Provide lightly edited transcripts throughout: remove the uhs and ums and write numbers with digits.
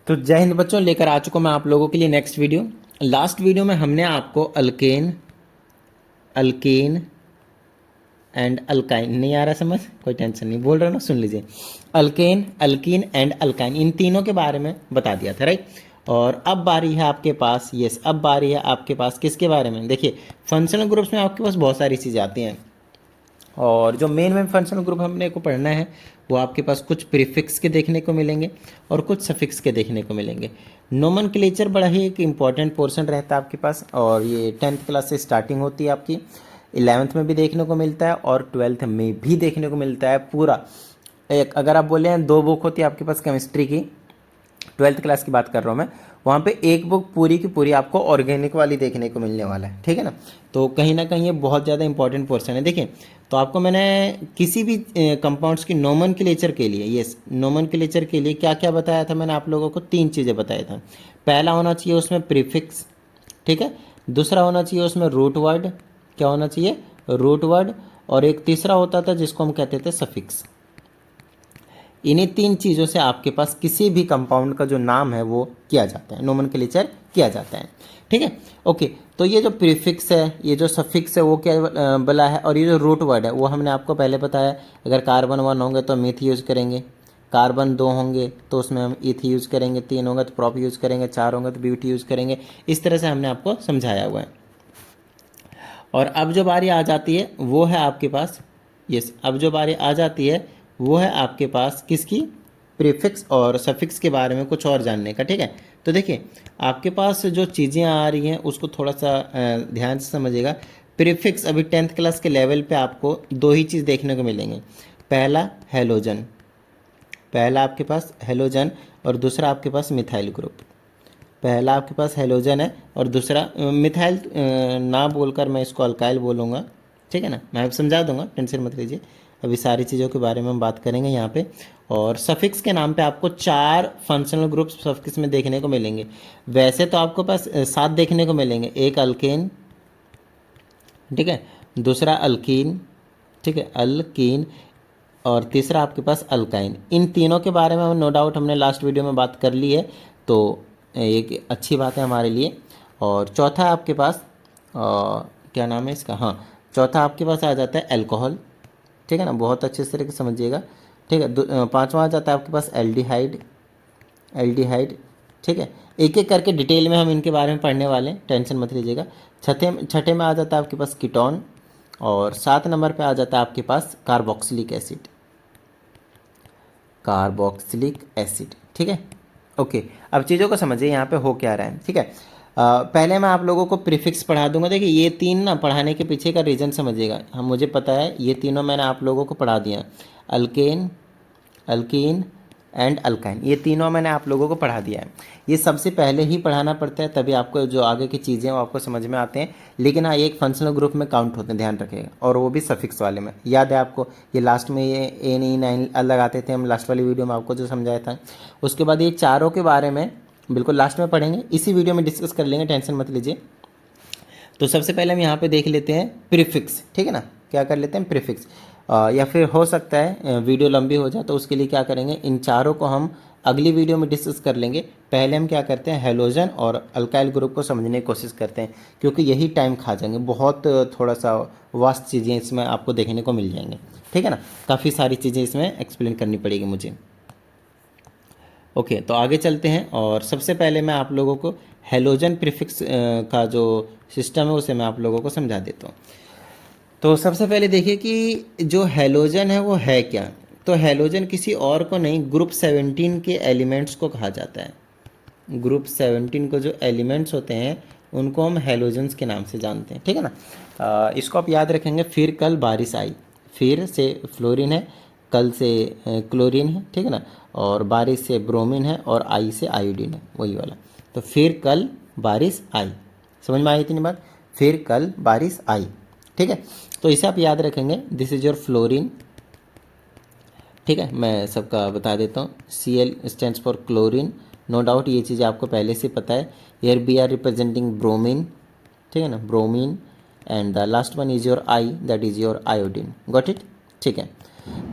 तो जय हिंद बच्चों, लेकर आ चुका मैं आप लोगों के लिए नेक्स्ट वीडियो। लास्ट वीडियो में हमने आपको अल्केन, अल्केन एंड अल्काइन, नहीं आ रहा समझ, कोई टेंशन नहीं, बोल रहा ना, सुन लीजिए। अल्केन, अल्कीन एंड अल्काइन, इन तीनों के बारे में बता दिया था, राइट। और अब बारी है आपके पास, यस, अब बारी है आपके पास किसके बारे में। देखिए, फंक्शनल ग्रुप्स में आपके पास बहुत सारी चीज़ें आती हैं, और जो मेन मेन फंक्शनल ग्रुप हमने को पढ़ना है वो आपके पास कुछ प्रीफिक्स के देखने को मिलेंगे और कुछ सफिक्स के देखने को मिलेंगे। नोमेनक्लेचर बड़ा ही एक इम्पॉर्टेंट पोर्शन रहता है आपके पास, और ये 10th क्लास से स्टार्टिंग होती है आपकी, 11th में भी देखने को मिलता है और 12th में भी देखने को मिलता है पूरा। एक अगर आप बोले हैं 2 बुक होती है आपके पास केमिस्ट्री की, 12th क्लास की बात कर रहा हूँ मैं, वहाँ पे एक बुक पूरी की पूरी आपको ऑर्गेनिक वाली देखने को मिलने वाला है, ठीक है ना। तो कहीं ना कहीं ये बहुत ज़्यादा इंपॉर्टेंट पोर्शन है। देखिए, तो आपको मैंने किसी भी कंपाउंड्स की नोमेनक्लेचर के लिए, यस, नोमेनक्लेचर के लिए क्या क्या बताया था, मैंने आप लोगों को 3 चीज़ें बताया था। पहला होना चाहिए उसमें प्रीफिक्स, ठीक है। दूसरा होना चाहिए उसमें रूट वर्ड, क्या होना चाहिए, रूट वर्ड। और एक तीसरा होता था जिसको हम कहते थे सफिक्स। इन्हीं 3 चीज़ों से आपके पास किसी भी कंपाउंड का जो नाम है वो किया जाता है, नोमेनक्लेचर किया जाता है, ठीक है। ओके, तो ये जो प्रीफिक्स है, ये जो सफिक्स है वो क्या बोला है, और ये जो रूट वर्ड है वो हमने आपको पहले बताया। अगर कार्बन 1 होंगे तो मिथ यूज़ करेंगे, कार्बन 2 होंगे तो उसमें हम ईथ यूज़ करेंगे, 3 होंगे तो प्रॉप यूज़ करेंगे, 4 होंगे तो ब्यूटी यूज़ करेंगे। इस तरह से हमने आपको समझाया हुआ है। और अब जो बारी आ जाती है वो है आपके पास, यस, अब जो बारी आ जाती है वो है आपके पास किसकी, प्रीफिक्स और सफिक्स के बारे में कुछ और जानने का, ठीक है। तो देखिए, आपके पास जो चीज़ें आ रही हैं उसको थोड़ा सा ध्यान से समझिएगा। प्रीफिक्स अभी 10th क्लास के लेवल पे आपको 2 ही चीज़ देखने को मिलेंगे। पहला हेलोजन, पहला आपके पास हेलोजन, और दूसरा आपके पास मिथाइल ग्रुप। पहला आपके पास हेलोजन है और दूसरा मिथाइल, ना बोलकर मैं इसको अल्काइल बोलूँगा, ठीक है ना, मैं अब समझा दूंगा, टेंशन मत लीजिए। अभी सारी चीज़ों के बारे में हम बात करेंगे यहाँ पे। और सफिक्स के नाम पे आपको 4 फंक्शनल ग्रुप्स सफिक्स में देखने को मिलेंगे। वैसे तो आपको पास 7 देखने को मिलेंगे, एक अल्केन, ठीक है, दूसरा अल्कीन, ठीक है, अल्कीन, और तीसरा आपके पास अल्काइन। इन तीनों के बारे में नो डाउट हमने लास्ट वीडियो में बात कर ली है, तो एक अच्छी बात है हमारे लिए। और चौथा आपके पास क्या नाम है इसका, हाँ, चौथा आपके पास आ जाता है अल्कोहल, ठीक है ना, बहुत अच्छे से तरीके से समझिएगा, ठीक है। पांचवा आ जाता है आपके पास एल्डिहाइड, एल्डिहाइड, ठीक है। एक एक करके डिटेल में हम इनके बारे में पढ़ने वाले हैं, टेंशन मत लीजिएगा। छठे छठे में आ जाता है आपके पास कीटोन, और 7 नंबर पे आ जाता है आपके पास कार्बोक्सिलिक एसिड, कार्बोक्सिलिक एसिड, ठीक है। ओके, अब चीज़ों को समझिए यहाँ पे हो क्या रहा है, ठीक है। पहले मैं आप लोगों को प्रीफिक्स पढ़ा दूंगा। देखिए, ये 3 ना पढ़ाने के पीछे का रीज़न समझिएगा, हम, मुझे पता है ये तीनों मैंने आप लोगों को पढ़ा दिया, अल्केन, अल्कीन एंड अल्काइन, ये तीनों मैंने आप लोगों को पढ़ा दिया है। ये सबसे पहले ही पढ़ाना पड़ता है, तभी आपको जो आगे की चीज़ें हैं वो आपको समझ में आते हैं। लेकिन हाँ, ये एक फंक्शनल ग्रुप में काउंट होते हैं, ध्यान रखिएगा, और वो भी सफिक्स वाले में। याद है आपको, ये लास्ट में ये एन ई नाइन लगाते थे हम, लास्ट वाली वीडियो में आपको जो समझाया था। उसके बाद ये चारों के बारे में बिल्कुल लास्ट में पढ़ेंगे, इसी वीडियो में डिस्कस कर लेंगे, टेंशन मत लीजिए। तो सबसे पहले हम यहाँ पे देख लेते हैं प्रीफिक्स, ठीक है ना, क्या कर लेते हैं प्रीफिक्स। या फिर हो सकता है वीडियो लंबी हो जाए, तो उसके लिए क्या करेंगे, इन चारों को हम अगली वीडियो में डिस्कस कर लेंगे। पहले हम क्या करते हैं, हेलोजन और अल्काइल ग्रुप को समझने की कोशिश करते हैं, क्योंकि यही टाइम खा जाएंगे, बहुत थोड़ा सा वास्ट चीज़ें इसमें आपको देखने को मिल जाएंगे, ठीक है ना, काफ़ी सारी चीज़ें इसमें एक्सप्लेन करनी पड़ेगी मुझे। ओके, तो आगे चलते हैं, और सबसे पहले मैं आप लोगों को हेलोजन प्रीफिक्स का जो सिस्टम है उसे मैं आप लोगों को समझा देता हूँ। तो सबसे पहले देखिए कि जो हेलोजन है वो है क्या। तो हेलोजन किसी और को नहीं, ग्रुप 17 के एलिमेंट्स को कहा जाता है। ग्रुप 17 को जो एलिमेंट्स होते हैं उनको हम हेलोजन्स के नाम से जानते हैं, ठीक है ना। इसको आप याद रखेंगे, फिर कल बारिश आई, फिर से फ्लोरीन है, कल से क्लोरीन है, ठीक है ना, और बारिश से ब्रोमीन है, और आई से आयोडीन है, वही वाला। तो फिर कल बारिश आई, समझ में आई इतनी बात, फिर कल बारिश आई, ठीक है। तो इसे आप याद रखेंगे, दिस इज योर फ्लोरीन, ठीक है। मैं सबका बता देता हूँ, Cl stands for chlorine, no doubt ये चीज़ आपको पहले से पता है। Here B R representing bromine, ठीक है ना, bromine, and the last one is your I, that is your iodine, got it, ठीक है।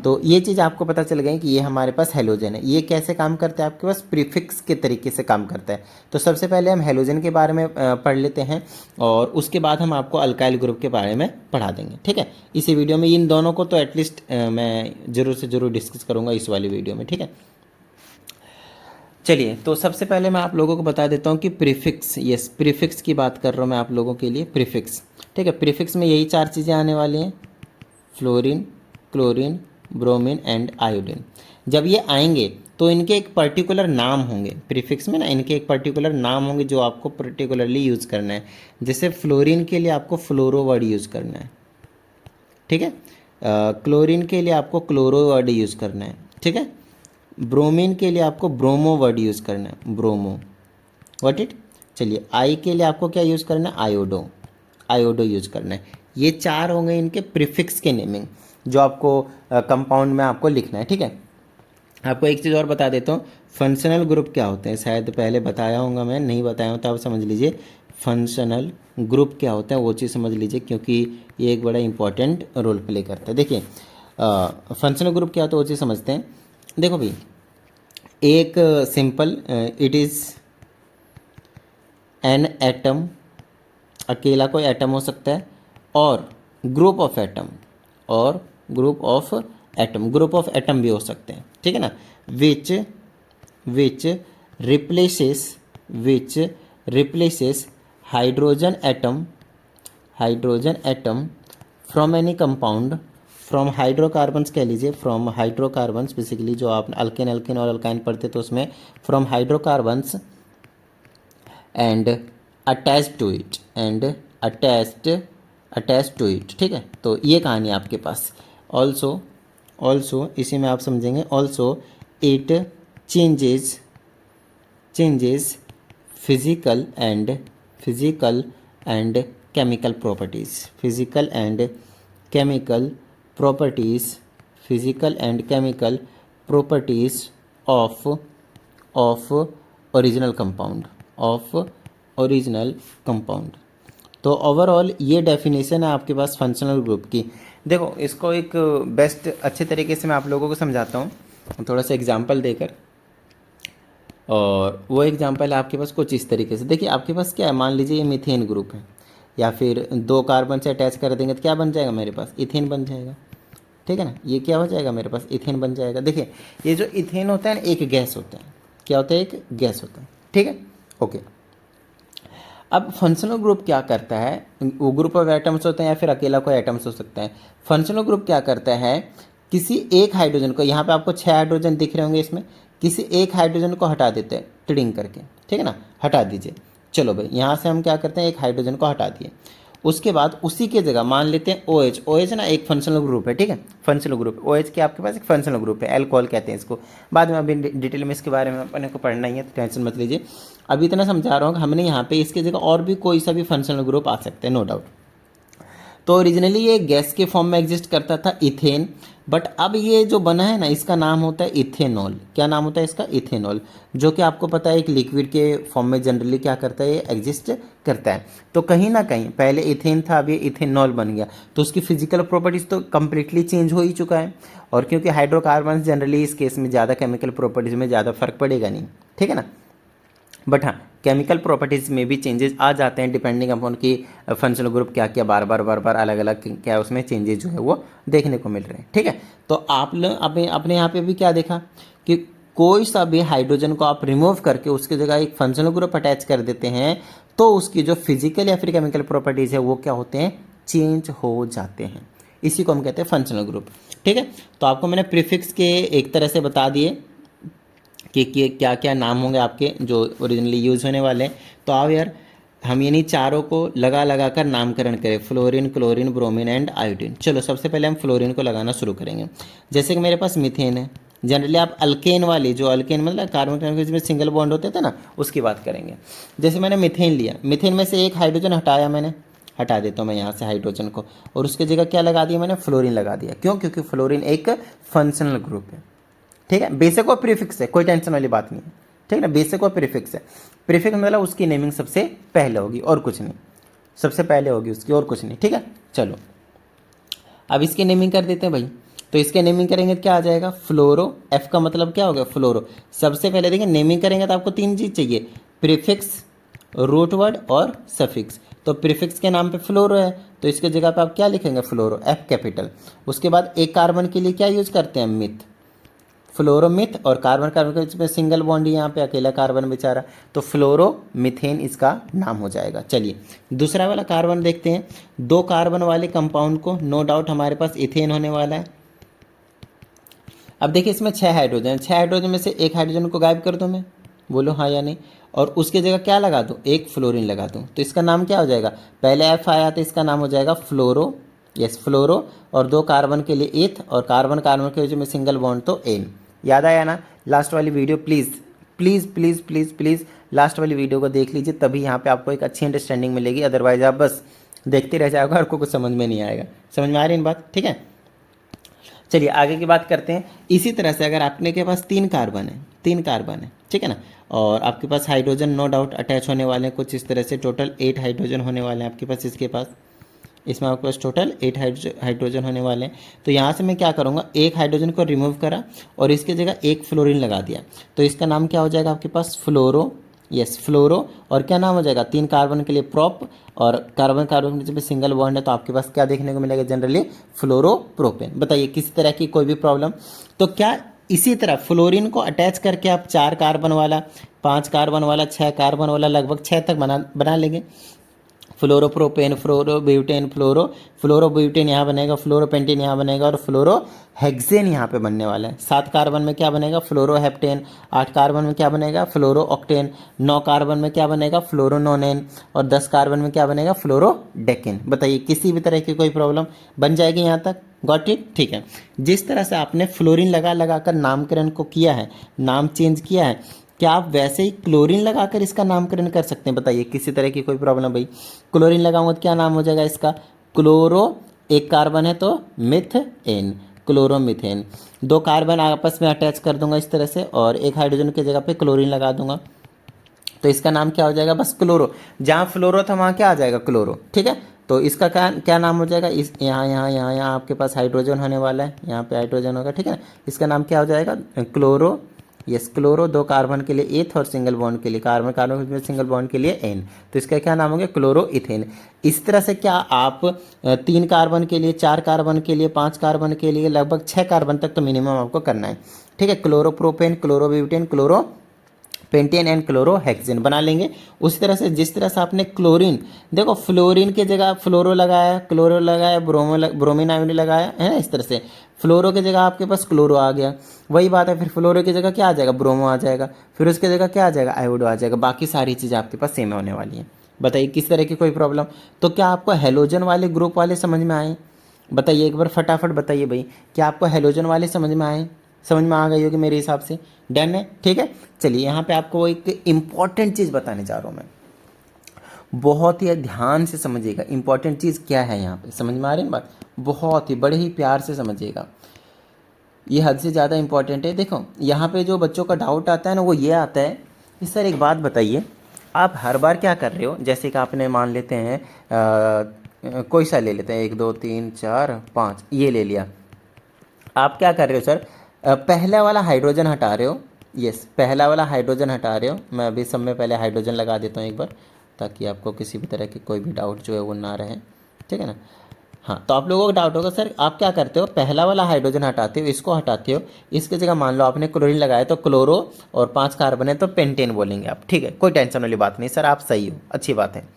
तो ये चीज़ आपको पता चल गई कि ये हमारे पास हेलोजन है। ये कैसे काम करता है, आपके पास प्रीफिक्स के तरीके से काम करता है। तो सबसे पहले हम हेलोजन के बारे में पढ़ लेते हैं और उसके बाद हम आपको अल्काइल ग्रुप के बारे में पढ़ा देंगे, ठीक है। इसी वीडियो में इन दोनों को तो एटलीस्ट मैं ज़रूर से ज़रूर डिस्कस करूँगा इस वाली वीडियो में, ठीक है। चलिए, तो सबसे पहले मैं आप लोगों को बता देता हूँ कि प्रीफिक्स, यस प्रीफिक्स की बात कर रहा हूँ मैं आप लोगों के लिए, प्रीफिक्स, ठीक है। प्रीफिक्स में यही 4 चीज़ें आने वाली हैं, fluorine, chlorine, bromine and iodine. जब ये आएंगे तो इनके एक पर्टिकुलर नाम होंगे, प्रीफिक्स में ना इनके एक पर्टिकुलर नाम होंगे जो आपको पर्टिकुलरली यूज़ करना है। जैसे फ्लोरीन के लिए आपको फ्लोरो वर्ड यूज़ करना है, ठीक है। क्लोरीन के लिए आपको क्लोरो वर्ड यूज़ करना है, ठीक है। ब्रोमीन के लिए आपको ब्रोमो वर्ड यूज़ करना है, ब्रोमो, व्हाट इट। चलिए, आई के लिए आपको क्या यूज़ करना है, आयोडो, आयोडो यूज़ करना है। ये 4 होंगे इनके प्रीफिक्स के नेमिंग जो आपको कंपाउंड में आपको लिखना है, ठीक है। आपको एक चीज़ और बता देता हूँ, फंक्शनल ग्रुप क्या होते हैं, शायद पहले बताया होगा, मैं नहीं बताया हूँ तो आप समझ लीजिए। फंक्शनल ग्रुप क्या होता है वो चीज़ समझ लीजिए, क्योंकि ये एक बड़ा इंपॉर्टेंट रोल प्ले करता है। देखिए, फंक्शनल ग्रुप क्या होता है वो चीज़ समझते हैं। देखो भाई, एक simple, it is an atom, अकेला कोई एटम हो सकता है, और ग्रुप ऑफ एटम, और group of atom, group of atom भी हो सकते हैं, ठीक है ना। Which which replaces hydrogen atom, hydrogen atom from any compound, from hydrocarbons कह लीजिए, फ्रॉम हाइड्रोकार्बन्स, बेसिकली जो आप अल्केन अल्केन और अल्काइन पढ़ते तो उसमें from hydrocarbons and attached to it, and attached to it, ठीक है। तो ये कहानी आपके पास। ऑल्सो इसी में आप समझेंगे, also it changes physical and chemical properties, physical and chemical properties of original compound. तो ओवरऑल ये डेफिनेशन है आपके पास फंक्शनल ग्रुप की। देखो, इसको एक बेस्ट अच्छे तरीके से मैं आप लोगों को समझाता हूँ थोड़ा सा एग्जांपल देकर। और वो एग्जांपल है आपके पास कुछ इस तरीके से। देखिए, आपके पास क्या है, मान लीजिए ये मीथेन ग्रुप है, या फिर 2 कार्बन से अटैच कर देंगे तो क्या बन जाएगा मेरे पास, इथेन बन जाएगा, ठीक है ना। ये क्या हो जाएगा मेरे पास, इथेन बन जाएगा। देखिए, ये जो इथेन होता है ना, एक गैस होता है, क्या होता है, एक गैस होता है, ठीक है, ओके। अब फंक्शनल ग्रुप क्या करता है, वो ग्रुप ऑफ एटम्स होते हैं या फिर अकेला कोई एटम्स हो सकता है। फंक्शनल ग्रुप क्या करता है, किसी एक हाइड्रोजन को, यहाँ पे आपको 6 हाइड्रोजन दिख रहे होंगे, इसमें किसी एक हाइड्रोजन को हटा देते हैं ट्रिडिंग करके, ठीक है ना, हटा दीजिए। चलो भाई, यहाँ से हम क्या करते हैं, एक हाइड्रोजन को हटा दिए। उसके बाद उसी के जगह मान लेते हैं OH। OH ना एक फंक्शनल ग्रुप है, ठीक है, फंक्शनल ग्रुप OH के आपके पास एक फंक्शनल ग्रुप है, अल्कोहल कहते हैं इसको। बाद में अभी डिटेल में इसके बारे में अपने को पढ़ना ही है, तो टेंशन मत लीजिए। अभी इतना समझा रहा हूँ कि हमने यहाँ पे इसकी जगह और भी कोई सा भी फंक्शनल ग्रुप आ सकते हैं, नो डाउट। तो ओरिजिनली ये गैस के फॉर्म में एग्जिस्ट करता था, इथेन, बट अब ये जो बना है ना, इसका नाम होता है इथेनॉल। क्या नाम होता है इसका, इथेनॉल, जो कि आपको पता है एक लिक्विड के फॉर्म में जनरली क्या करता है, ये एग्जिस्ट करता है। तो कहीं ना कहीं पहले इथेन था, अब ये इथेनॉल बन गया, तो उसकी फिजिकल प्रॉपर्टीज़ तो कंप्लीटली चेंज हो ही चुका है। और क्योंकि हाइड्रोकार्बन जनरली इस केस में ज़्यादा केमिकल प्रॉपर्टीज़ में ज़्यादा फर्क पड़ेगा नहीं, ठीक है ना। बट हाँ, केमिकल प्रॉपर्टीज़ में भी चेंजेस आ जाते हैं डिपेंडिंग अपॉन कि फंक्शनल ग्रुप क्या क्या बार बार अलग अलग क्या उसमें चेंजेस जो है वो देखने को मिल रहे हैं, ठीक है। तो आप लोग अपने यहाँ पे भी क्या देखा कि कोई सा भी हाइड्रोजन को आप रिमूव करके उसकी जगह एक फंक्शनल ग्रुप अटैच कर देते हैं, तो उसकी जो फिजिकल या फिर केमिकल प्रॉपर्टीज़ है वो क्या होते हैं, चेंज हो जाते हैं। इसी को हम कहते हैं फंक्शनल ग्रुप, ठीक है। तो आपको मैंने प्रीफिक्स के एक तरह से बता दिए कि क्या क्या नाम होंगे आपके जो ओरिजिनली यूज़ होने वाले हैं। तो आओ यार, हम यानी चारों को लगा कर नामकरण करें, fluorine, chlorine, bromine and iodine. चलो, सबसे पहले हम फ्लोरीन को लगाना शुरू करेंगे। जैसे कि मेरे पास मीथेन है, जनरली आप अल्केन वाली, जो अल्केन मतलब कार्बन में सिंगल बॉन्ड होते थे ना, उसकी बात करेंगे। जैसे मैंने मीथेन लिया, मीथेन में से एक हाइड्रोजन हटाया, मैंने हटा देता हूँ मैं यहाँ से हाइड्रोजन को, और उसकी जगह क्या लगा दिया मैंने, फ्लोरीन लगा दिया। क्यों, क्योंकि फ्लोरीन एक फंक्शनल ग्रुप है, ठीक है। बेसिक और प्रीफिक्स है, कोई टेंशन वाली बात नहीं है, ठीक है ना। बेसिक और प्रीफिक्स है, प्रीफिक्स मतलब उसकी नेमिंग सबसे पहले होगी और कुछ नहीं, सबसे पहले होगी उसकी और कुछ नहीं, ठीक है। चलो, अब इसकी नेमिंग कर देते हैं भाई। तो इसके नेमिंग करेंगे तो क्या आ जाएगा, फ्लोरो। एफ का मतलब क्या हो गया, फ्लोरो। सबसे पहले देखिए नेमिंग करेंगे तो आपको 3 चीज़ चाहिए, प्रीफिक्स, रूट वर्ड और सफिक्स। तो प्रीफिक्स के नाम पे फ्लोरो है, तो इसके जगह पे आप क्या लिखेंगे, फ्लोरो, एफ कैपिटल। उसके बाद एक कार्बन के लिए क्या यूज करते हैं, मिथ, फ्लोरोमिथ। और कार्बन कार्बन के बीच में सिंगल बॉन्ड, यहाँ पे अकेला कार्बन बेचारा, तो फ्लोरो मिथेन इसका नाम हो जाएगा। चलिए दूसरा वाला कार्बन देखते हैं। 2 कार्बन वाले कंपाउंड को नो डाउट हमारे पास इथेन होने वाला है। अब देखिए इसमें 6 हाइड्रोजन है, 6 हाइड्रोजन में से एक हाइड्रोजन को गायब कर दूँ मैं, बोलो हाँ या नहीं। और उसके जगह क्या लगा दूँ, एक फ्लोरीन लगा दूँ, तो इसका नाम क्या हो जाएगा, पहले एफ आया तो इसका नाम हो जाएगा फ्लोरो, यस फ्लोरो। और 2 कार्बन के लिए एथ, और कार्बन कार्बन के बीच में सिंगल बॉन्ड तो एन। याद आया ना, लास्ट वाली video please please please please please last वाली वीडियो को देख लीजिए, तभी यहाँ पे आपको एक अच्छी अंडरस्टैंडिंग मिलेगी। अदरवाइज आप बस देखते रह जाओगे और आपको कुछ समझ में नहीं आएगा। समझ में आ रही है बात, ठीक है। चलिए आगे की बात करते हैं। इसी तरह से अगर आपने के पास 3 कार्बन है, 3 कार्बन है, ठीक है ना, और आपके पास हाइड्रोजन नो डाउट अटैच होने वाले हैं कुछ इस तरह से, टोटल 8 हाइड्रोजन होने वाले हैं आपके पास, इसके पास, इसमें आपके पास टोटल 8 हाइड्रोजन होने वाले हैं। तो यहाँ से मैं क्या करूँगा, एक हाइड्रोजन को रिमूव करा और इसके जगह एक फ्लोरीन लगा दिया, तो इसका नाम क्या हो जाएगा आपके पास, फ्लोरो, यस फ्लोरो। और क्या नाम हो जाएगा, 3 कार्बन के लिए प्रोप, और कार्बन कार्बन के बीच में सिंगल बॉन्ड है, तो आपके पास क्या देखने को मिलेगा जनरली, फ्लोरोप्रोपेन। बताइए किसी तरह की कोई भी प्रॉब्लम। तो क्या इसी तरह फ्लोरीन को अटैच करके आप 4 कार्बन वाला, 5 कार्बन वाला, 6 कार्बन वाला, लगभग 6 तक बना लेंगे। फ्लोरोप्रोपेन, फ्लोरोब्यूटेन, फ्लोरोब्यूटेन यहाँ बनेगा, फ्लोरोपेंटेन यहाँ बनेगा, और फ्लोरोहेक्सेन यहाँ पे बनने वाला है। 7 कार्बन में क्या बनेगा, फ्लोरोहेप्टेन। 8 कार्बन में क्या बनेगा, फ्लोरोऑक्टेन। 9 कार्बन में क्या बनेगा, फ्लोरोनोनेन। और 10 कार्बन में क्या बनेगा, फ्लोरोडेकेन। बताइए किसी भी तरह की कोई प्रॉब्लम बन जाएगी यहाँ तक, गॉट इट, ठीक है। जिस तरह से आपने फ्लोरीन लगा लगा कर नामकरण को किया है, नाम चेंज किया है, क्या आप वैसे ही क्लोरीन लगाकर इसका नामकरण कर सकते हैं। बताइए किसी तरह की कोई प्रॉब्लम भाई, क्लोरीन लगाऊंगा तो क्या नाम हो जाएगा इसका, क्लोरो, एक कार्बन है तो मिथेन, क्लोरोमिथेन। 2 कार्बन आपस में अटैच कर दूंगा इस तरह से, और एक हाइड्रोजन की जगह पे क्लोरीन लगा दूंगा, तो इसका नाम क्या हो जाएगा, बस क्लोरो। जहाँ फ्लोरो था वहाँ क्या आ जाएगा, क्लोरो, ठीक है। तो इसका क्या क्या नाम हो जाएगा, इस यहाँ आपके पास हाइड्रोजन होने वाला है, यहाँ पे हाइड्रोजन होगा, ठीक है ना। इसका नाम क्या हो जाएगा, क्लोरो, यस क्लोरो। 2 कार्बन के लिए एथ और सिंगल बॉन्ड के लिए कार्बन कार्बन में सिंगल बॉन्ड के लिए एन, तो इसका क्या नाम हो गया, क्लोरो इथेन। इस तरह से क्या आप 3 कार्बन के लिए, 4 कार्बन के लिए, 5 कार्बन के लिए, लगभग 6 कार्बन तक तो मिनिमम आपको करना है, ठीक है। Chloropropane, chlorobutane, chloro pentane and chlorohexane बना लेंगे। उसी तरह से जिस तरह से आपने क्लोरीन, देखो फ्लोरीन की जगह फ्लोरो लगाया, क्लोरो लगाया, ब्रोमीन आयोडीन लगाया है ना, इस तरह से फ्लोरो की जगह आपके पास क्लोरो आ गया। वही बात है, फिर फ्लोरो की जगह क्या आ जाएगा, ब्रोमो आ जाएगा, फिर उसकी जगह क्या आ जाएगा, आयोडो आ जाएगा। बाकी सारी चीज़ें आपके पास सेम होने वाली हैं। बताइए किस तरह की कोई प्रॉब्लम। तो क्या आपको हेलोजन वाले ग्रुप वाले समझ में आए, बताइए एक बार फटाफट बताइए भाई, क्या आपको हेलोजन वाले समझ में आए, समझ में आ गई होगी मेरे हिसाब से, डन है, ठीक है। चलिए यहाँ पे आपको एक इम्पॉर्टेंट चीज़ बताने जा रहा हूँ मैं, बहुत ही ध्यान से समझिएगा। इम्पॉर्टेंट चीज़ क्या है यहाँ पे, समझ में आ रही है बात, बहुत ही बड़े ही प्यार से समझिएगा, ये हद से ज़्यादा इम्पॉर्टेंट है। देखो यहाँ पे जो बच्चों का डाउट आता है ना, वो ये आता है कि सर एक बात बताइए, आप हर बार क्या कर रहे हो, जैसे कि आपने मान लेते हैं कोई सा ले लेते हैं, 1 2 3 4 5 ये ले लिया, आप क्या कर रहे हो सर, पहला वाला हाइड्रोजन हटा रहे हो, यस पहला वाला हाइड्रोजन हटा रहे हो। मैं अभी सब में पहले हाइड्रोजन लगा देता हूँ एक बार, ताकि आपको किसी भी तरह की कोई भी डाउट जो है वो ना रहे, ठीक है ना। हाँ तो आप लोगों को डाउट होगा सर आप क्या करते हो, पहला वाला हाइड्रोजन हटाते हो, इसको हटाते हो, इसकी जगह मान लो आपने क्लोरीन लगाया तो क्लोरो, और 5 कार्बन है तो पेंटेन बोलेंगे आप, ठीक है, कोई टेंशन वाली बात नहीं सर, आप सही हो, अच्छी बात है।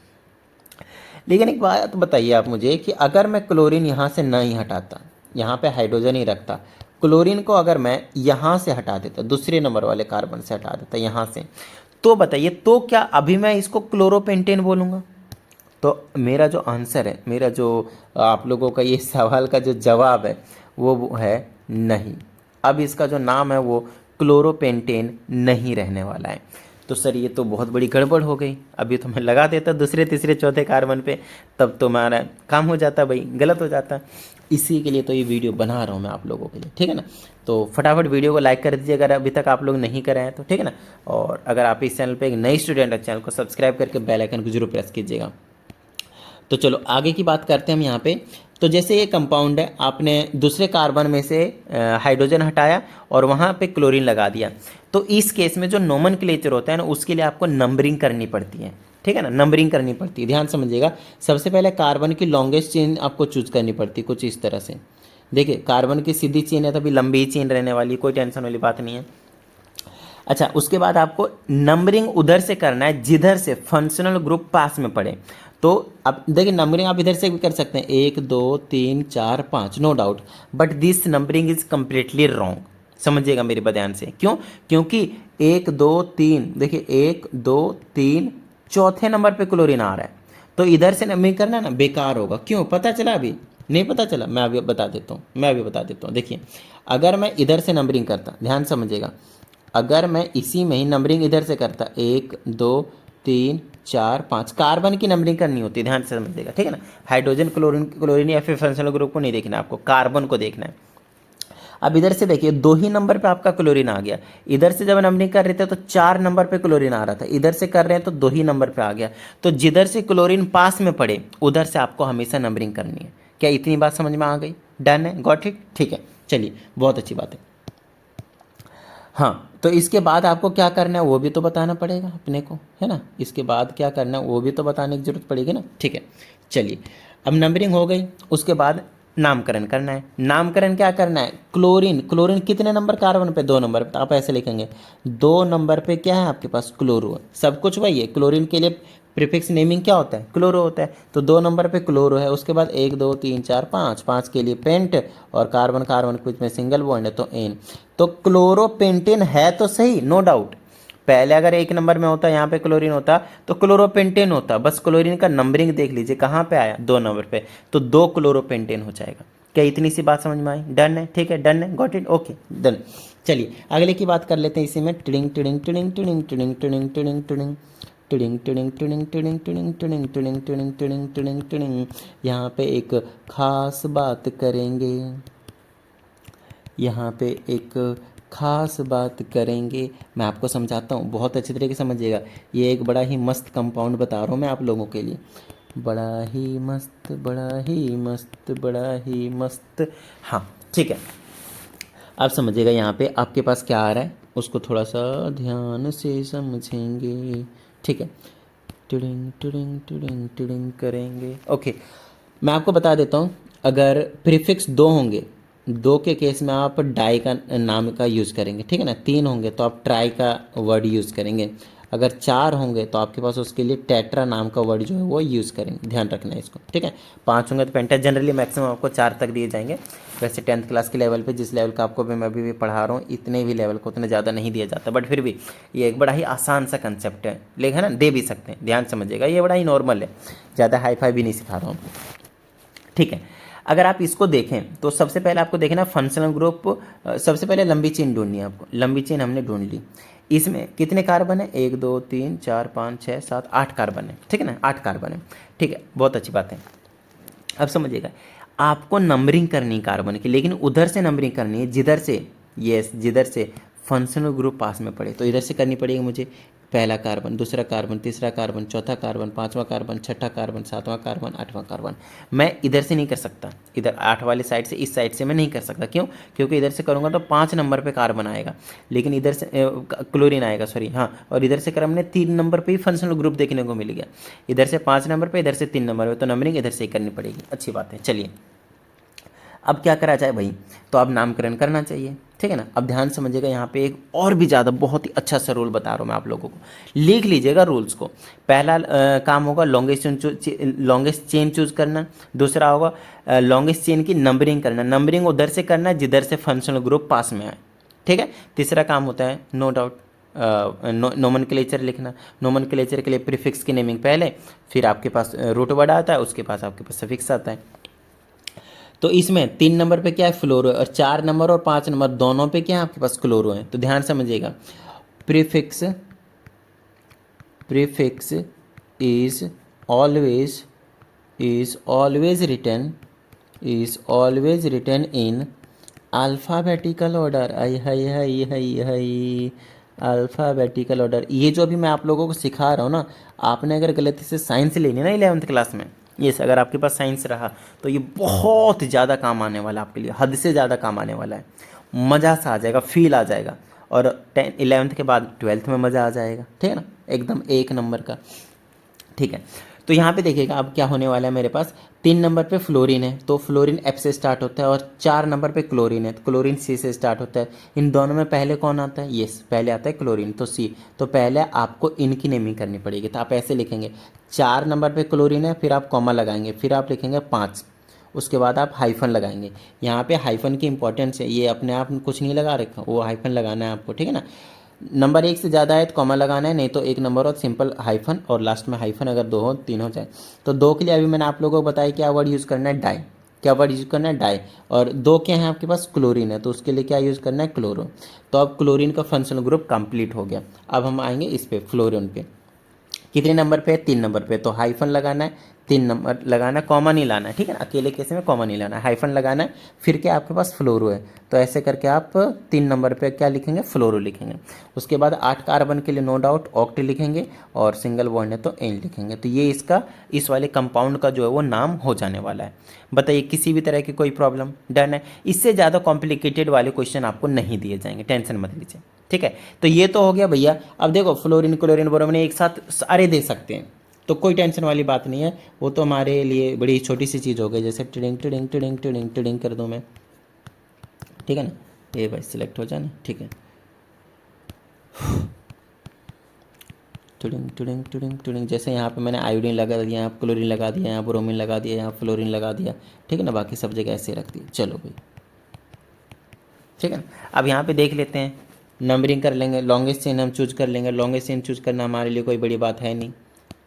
लेकिन एक बात बताइए आप मुझे कि अगर मैं क्लोरीन यहाँ से नहीं हटाता, यहाँ पे हाइड्रोजन ही रखता, क्लोरीन को अगर मैं यहाँ से हटा देता, दूसरे नंबर वाले कार्बन से हटा देता यहाँ से, तो बताइए तो क्या अभी मैं इसको क्लोरोपेंटेन बोलूँगा। तो मेरा जो आंसर है, मेरा जो आप लोगों का ये सवाल का जो जवाब है वो है नहीं, अब इसका जो नाम है वो क्लोरोपेंटेन नहीं रहने वाला है। तो सर ये तो बहुत बड़ी गड़बड़ हो गई, अभी तो मैं लगा देता दूसरे तीसरे चौथे कार्बन पे, तब तो हमारा काम हो जाता भाई, गलत हो जाता। इसी के लिए तो ये वीडियो बना रहा हूँ मैं आप लोगों के लिए, ठीक है ना। तो फटाफट वीडियो को लाइक कर दीजिए अगर अभी तक आप लोग नहीं करे हैं तो, ठीक है ना। और अगर आप इस चैनल पे एक नई स्टूडेंट है, चैनल को सब्सक्राइब करके बेल आइकन को जरूर प्रेस कीजिएगा। तो चलो आगे की बात करते हैं हम यहाँ पे। तो जैसे ये कंपाउंड है, आपने दूसरे कार्बन में से हाइड्रोजन हटाया और वहाँ पे क्लोरीन लगा दिया, तो इस केस में जो नोमेनक्लेचर होता है ना, उसके लिए आपको नंबरिंग करनी पड़ती है, ठीक है ना, नंबरिंग करनी पड़ती है। ध्यान समझिएगा, सबसे पहले कार्बन की लॉन्गेस्ट चेन आपको चूज करनी पड़ती है कुछ इस तरह से। देखिए कार्बन की सीधी चेन है तो अभी लंबी चेन रहने वाली, कोई टेंशन वाली बात नहीं है। अच्छा, उसके बाद आपको नंबरिंग उधर से करना है जिधर से फंक्शनल ग्रुप पास में पड़े। तो अब देखिए नंबरिंग आप इधर से भी कर सकते हैं, 1 2 3 4 5, no doubt, but this numbering is completely wrong. समझिएगा मेरी बात ध्यान से, क्यों? क्योंकि 1 2 3, देखिए 1 2 3, चौथे नंबर पे क्लोरीन आ रहा है, तो इधर से नंबरिंग करना ना बेकार होगा। क्यों? पता चला? अभी नहीं पता चला? मैं अभी बता देता हूँ, देखिए अगर मैं इधर से नंबरिंग करता, ध्यान समझिएगा, अगर मैं इसी में ही नंबरिंग इधर से करता, 1 2 3 4 5, कार्बन की नंबरिंग करनी होती है, ध्यान से समझिएगा, ठीक है ना। हाइड्रोजन क्लोरीन या फिर फंक्शनल ग्रुप को नहीं देखना, आपको कार्बन को देखना है। अब इधर से देखिए 2 ही नंबर पे आपका क्लोरीन आ गया, इधर से जब नंबरिंग कर रहे थे तो 4 नंबर पे क्लोरीन आ रहा था, इधर से कर रहे हैं तो 2 ही नंबर पे आ गया। तो जिधर से क्लोरीन पास में पड़े उधर से आपको हमेशा नंबरिंग करनी है। क्या इतनी बात समझ में आ गई? डन है? Got it? ठीक है, चलिए बहुत अच्छी बात है। हाँ, तो इसके बाद आपको क्या करना है वो भी तो बताना पड़ेगा अपने को, है ना। इसके बाद क्या करना है वो भी तो बताने की जरूरत पड़ेगी ना। ठीक है, चलिए अब नंबरिंग हो गई, उसके बाद नामकरण करना है। नामकरण क्या करना है? क्लोरीन कितने नंबर कार्बन पे? 2 नंबर पे, तो आप ऐसे लिखेंगे 2 नंबर पे क्या है आपके पास? क्लोरो है। सब कुछ वही है, क्लोरीन के लिए प्रीफिक्स नेमिंग क्या होता है? क्लोरो होता है। तो 2 नंबर पे क्लोरो है, उसके बाद 1 2 3 4 5, 5 के लिए पेंट, और कार्बन के बीच में सिंगल बॉन्ड है तो एन। तो क्लोरोपेंटेन है तो सही, नो डाउट। पहले अगर 1 नंबर में होता, यहाँ पे क्लोरीन होता तो क्लोरोपेंटेन होता, बस क्लोरीन का नंबरिंग देख लीजिए कहाँ पे आया, 2 नंबर पे, तो 2 क्लोरोपेंटेन हो जाएगा। क्या इतनी सी बात समझ में आई? डन है? ठीक है, डन है, गॉट इट, ओके डन। चलिए अगले की बात कर लेते हैं इसी में। Tiding tiding tiding tiding tiding tiding tiding tiding tiding tiding tiding tiding tiding tiding tiding tiding tiding tiding tiding. यहाँ पे एक खास बात करेंगे, यहाँ पे एक खास बात करेंगे, मैं आपको समझाता हूँ, बहुत अच्छी तरीके से समझिएगा। ये एक बड़ा ही मस्त कंपाउंड बता रहा हूँ मैं आप लोगों के लिए, बड़ा ही मस्त, बड़ा ही मस्त, बड़ा ही मस्त। हाँ ठीक है, आप समझिएगा यहाँ पे आपके पास क्या आ रहा है उसको थोड़ा सा ध्यान से समझेंगे, ठीक है। टिडिंग टिडिंग टिडिंग टिडिंग करेंगे, ओके। मैं आपको बता देता हूँ, अगर प्रीफिक्स 2 होंगे, 2 के केस में आप डाई का नाम का यूज़ करेंगे, ठीक है ना। 3 होंगे तो आप ट्राई का वर्ड यूज़ करेंगे। अगर 4 होंगे तो आपके पास उसके लिए टेट्रा नाम का वर्ड जो है वो यूज़ करेंगे, ध्यान रखना है इसको, ठीक है। 5 होंगे तो पेंटा, जनरली मैक्सिमम आपको 4 तक दिए जाएंगे। वैसे 10th क्लास के लेवल पे, जिस लेवल का आपको मैं अभी भी पढ़ा रहा हूँ, इतने भी लेवल को उतना ज़्यादा नहीं दिया जाता, बट फिर भी ये एक बड़ा ही आसान सा कंसेप्ट है, लेकिन है ना, दे भी सकते हैं, ध्यान समझिएगा, ये बड़ा ही नॉर्मल है, ज़्यादा हाई फाई भी नहीं सिखा रहा हूँ, ठीक है। अगर आप इसको देखें तो सबसे पहले आपको देखना फंक्शनल ग्रुप, सबसे पहले लंबी चेन ढूंढनी है आपको। लंबी चेन हमने ढूंढ ली, इसमें कितने कार्बन है? 1 2 3 4 5 6 7 8 कार्बन है, ठीक है ना, 8 कार्बन है, ठीक है, बहुत अच्छी बात है। अब समझिएगा, आपको नंबरिंग करनी है कार्बन की, लेकिन उधर से नंबरिंग करनी है जिधर से, यस, जिधर से फंक्शनल ग्रुप पास में पड़े, तो इधर से करनी पड़ेगी मुझे। पहला कार्बन, दूसरा कार्बन, तीसरा कार्बन, चौथा कार्बन, 5वां कार्बन, छठा कार्बन, 7वां कार्बन, 8वां कार्बन। मैं इधर से नहीं कर सकता, इधर 8 वाली साइड से, इस साइड से मैं नहीं कर सकता। क्यों? क्योंकि इधर से करूँगा तो 5 नंबर पे कार्बन आएगा, लेकिन इधर से क्लोरीन आएगा, सॉरी, हाँ, और इधर से कर हमने 3 नंबर पे ही फंक्शनल ग्रुप देखने को मिल गया। इधर से 5 नंबर पे, इधर से 3 नंबर पे, तो नंबरिंग इधर से ही करनी पड़ेगी। अच्छी बात है, चलिए अब क्या करा जाए भाई? तो अब नामकरण करना चाहिए, ठीक है ना। अब ध्यान समझिएगा, यहाँ पे एक और भी ज़्यादा बहुत ही अच्छा सा रूल बता रहा हूँ मैं आप लोगों को, लिख लीजिएगा रूल्स को। पहला काम होगा लॉन्गेस्ट चेन चूज करना। दूसरा होगा लॉन्गेस्ट चेन की नंबरिंग करना, नंबरिंग उधर से करना जिधर से फंक्शनल ग्रुप पास में आए, ठीक है। तीसरा काम होता है नो डाउट नोमेनक्लेचर लिखना। नोमेनक्लेचर के लिए प्रीफिक्स की नेमिंग पहले, फिर आपके पास रूट वर्ड आता है, उसके पास आपके पास सफिक्स आता है। तो इसमें 3 नंबर पे क्या है? फ्लोरो, और 4 नंबर और 5 नंबर दोनों पे क्या है आपके पास? क्लोरो है। तो ध्यान समझिएगा, prefix prefix is always written in alphabetical order. आई हाई हाई हाई हाई, अल्फ़ाबेटिकल ऑर्डर। ये जो अभी मैं आप लोगों को सिखा रहा हूँ ना, आपने अगर गलती से साइंस लेनी है ना 11th क्लास में, यस, अगर आपके पास साइंस रहा तो ये बहुत ज़्यादा काम आने वाला है आपके लिए, हद से ज़्यादा काम आने वाला है। मज़ा सा आ जाएगा, फील आ जाएगा, और 11th के बाद 12th में मज़ा आ जाएगा, ठीक है ना, एकदम 1 नंबर का। ठीक है, तो यहाँ पे देखिएगा अब क्या होने वाला है मेरे पास। 3 नंबर पे फ्लोरीन है, तो फ्लोरीन F से स्टार्ट होता है, और 4 नंबर पे क्लोरीन है, तो क्लोरीन C से स्टार्ट होता है। इन दोनों में पहले कौन आता है? यस, पहले आता है क्लोरीन, तो C। तो पहले आपको इनकी नेमिंग करनी पड़ेगी, तो आप ऐसे लिखेंगे 4 नंबर पे क्लोरीन है, फिर आप कॉमा लगाएंगे, फिर आप लिखेंगे 5, उसके बाद आप हाइफन लगाएंगे। यहाँ पे हाइफन की इंपॉर्टेंस है, ये अपने आप कुछ नहीं लगा रखा, वो हाइफन लगाना है आपको, ठीक है ना। नंबर 1 से ज़्यादा है तो कॉमा लगाना है, नहीं तो 1 नंबर और सिंपल हाइफन, और लास्ट में हाइफन अगर 2 हो 3 हो जाए। तो 2 के लिए अभी मैंने आप लोगों को बताया क्या वर्ड यूज़ करना है, डाई। क्या वर्ड यूज़ करना है? डाई। और 2 क्या है आपके पास? क्लोरीन है, तो उसके लिए क्या यूज़ करना है? क्लोरो। तो अब क्लोरीन का फंक्शनल ग्रुप कंप्लीट हो गया। अब हम आएंगे इस पे, फ्लोरीन पे। कितने नंबर पे है? 3 नंबर पे, तो हाइफन लगाना है, 3 नंबर लगाना है, कॉमा नहीं लाना है, ठीक है ना, अकेले केस में कॉमा नहीं लाना है, हाइफन लगाना है। फिर क्या आपके पास? फ्लोरो है, तो ऐसे करके आप 3 नंबर पे क्या लिखेंगे? फ्लोरो लिखेंगे। उसके बाद 8 कार्बन के लिए नो डाउट ऑक्ट लिखेंगे, और सिंगल बॉन्ड है तो एन लिखेंगे। तो ये इसका, इस वाले कंपाउंड का जो है वो नाम हो जाने वाला है। बताइए किसी भी तरह की कोई प्रॉब्लम? डन है। इससे ज़्यादा कॉम्प्लिकेटेड वाले क्वेश्चन आपको नहीं दिए जाएंगे, टेंशन मत लीजिए, ठीक है। तो ये तो हो गया भैया। अब देखो फ्लोरीन क्लोरीन ब्रोमीन एक साथ सारे दे सकते हैं, तो कोई टेंशन वाली बात नहीं है, वो तो हमारे लिए बड़ी छोटी सी चीज़ हो गई। जैसे tiding tiding tiding tiding tiding कर दूँ मैं, ठीक है ना, ये भाई सिलेक्ट हो जाए ना, ठीक है। टिडिंग टिडिंग टिडिंग टिडिंग, जैसे यहाँ पे मैंने आयोडीन लगा दिया, यहाँ क्लोरीन लगा दिया, यहाँ ब्रोमीन लगा दिया, यहाँ फ्लोरीन लगा दिया, ठीक है ना, बाकी सब जगह ऐसे रख दिया। चलो भाई, ठीक है ना। अब यहाँ पे देख लेते हैं, नंबरिंग कर लेंगे, लॉन्गेस्ट चेन हम चूज कर लेंगे। लॉन्गेस्ट चेन चूज करना हमारे लिए कोई बड़ी बात है नहीं,